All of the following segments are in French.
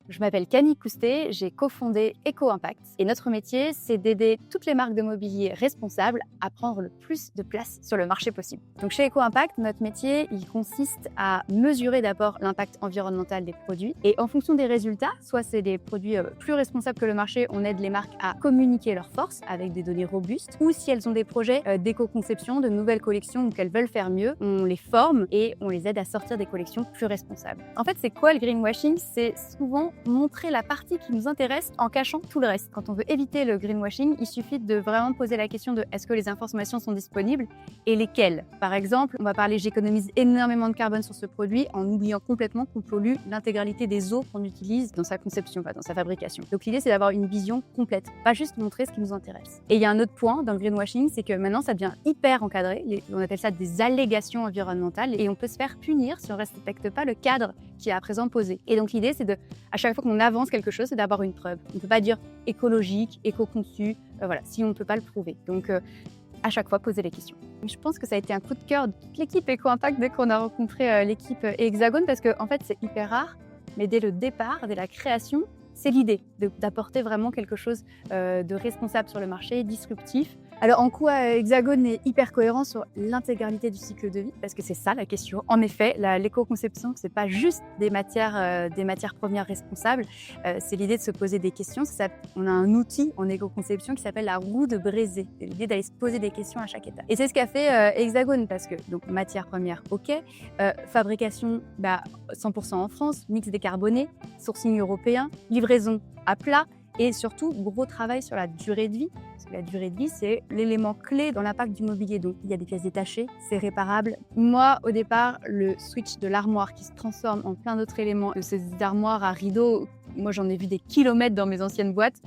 Je m'appelle Camille Coustet, j'ai cofondé Eco-Impact et notre métier, c'est d'aider toutes les marques de mobilier responsables à prendre le plus de place sur le marché possible. Donc chez Eco-Impact, notre métier, il consiste à mesurer d'abord l'impact environnemental des produits et en fonction des résultats, soit c'est des produits plus responsables que le marché, on aide les marques à communiquer leurs forces avec des données robustes, ou si elles ont des projets d'éco-conception, de nouvelles collections ou qu'elles veulent faire mieux, on les forme et on les aide à sortir des collections plus responsables. En fait, c'est quoi le greenwashing? C'est souvent montrer la partie qui nous intéresse en cachant tout le reste. Quand on veut éviter le greenwashing, il suffit de vraiment poser la question de est-ce que les informations sont disponibles et lesquelles. Par exemple, on va parler j'économise énormément de carbone sur ce produit en oubliant complètement qu'on pollue l'intégralité des eaux qu'on utilise dans sa conception, dans sa fabrication. Donc l'idée, c'est d'avoir une vision complète, pas juste montrer ce qui nous intéresse. Et il y a un autre point dans le greenwashing, c'est que maintenant, ça devient hyper encadré. On appelle ça des allégations environnementales et on peut se faire punir si on ne respecte pas le cadre qui est à présent posé. Et donc l'idée, c'est de, à chaque fois qu'on avance quelque chose, c'est d'avoir une preuve. On ne peut pas dire écologique, éco-conçu, si on ne peut pas le prouver. Donc à chaque fois, poser les questions. Je pense que ça a été un coup de cœur de toute l'équipe Eco-Impact dès qu'on a rencontré l'équipe Hexagone parce que en fait, c'est hyper rare, mais dès le départ, dès la création, c'est l'idée d'apporter vraiment quelque chose de responsable sur le marché, disruptif. Alors en quoi Hexagone est hyper cohérent sur l'intégralité du cycle de vie? Parce que c'est ça la question. En effet, l'éco-conception, c'est pas juste des matières premières responsables, c'est l'idée de se poser des questions. On a un outil en éco-conception qui s'appelle la roue de Brézé. C'est l'idée d'aller se poser des questions à chaque étape. Et c'est ce qu'a fait Hexagone parce que donc matières premières, ok, fabrication 100% en France, mix décarboné, sourcing européen, livraison à plat. Et surtout, gros travail sur la durée de vie. Parce que la durée de vie, c'est l'élément clé dans l'impact du mobilier. Donc, il y a des pièces détachées, c'est réparable. Moi, au départ, le switch de l'armoire qui se transforme en plein d'autres éléments, de ces armoires à rideaux, moi, j'en ai vu des kilomètres dans mes anciennes boîtes.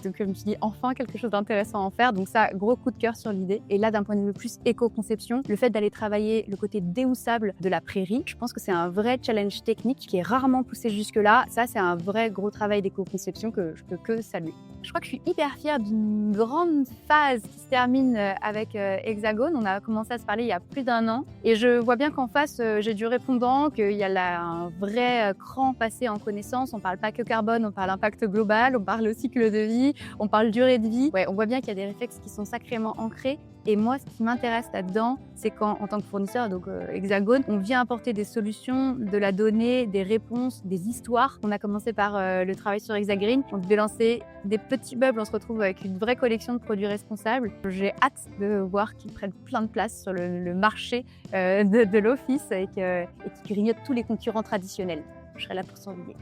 Donc, je me suis dit, enfin, quelque chose d'intéressant à en faire. Donc ça, gros coup de cœur sur l'idée. Et là, d'un point de vue plus éco-conception, le fait d'aller travailler le côté déhoussable de la prairie, je pense que c'est un vrai challenge technique qui est rarement poussé jusque-là. Ça, c'est un vrai gros travail d'éco-conception que je peux que saluer. Je crois que je suis hyper fière d'une grande phase qui se termine avec Hexagone. On a commencé à se parler il y a plus d'1 an. Et je vois bien qu'en face, j'ai du répondant, qu'il y a là un vrai cran passé en connaissance. On parle pas que carbone, on parle impact global, on parle aussi cycle de vie, on parle durée de vie. Ouais, on voit bien qu'il y a des réflexes qui sont sacrément ancrés. Et moi, ce qui m'intéresse là-dedans, c'est quand, en tant que fournisseur, donc Hexagone, on vient apporter des solutions, de la donnée, des réponses, des histoires. On a commencé par le travail sur Hexagreen. On devait lancer des petits meubles. On se retrouve avec une vraie collection de produits responsables. J'ai hâte de voir qu'ils prennent plein de place sur le marché de l'office et qui grignotent tous les concurrents traditionnels. Je serai là pour surveiller.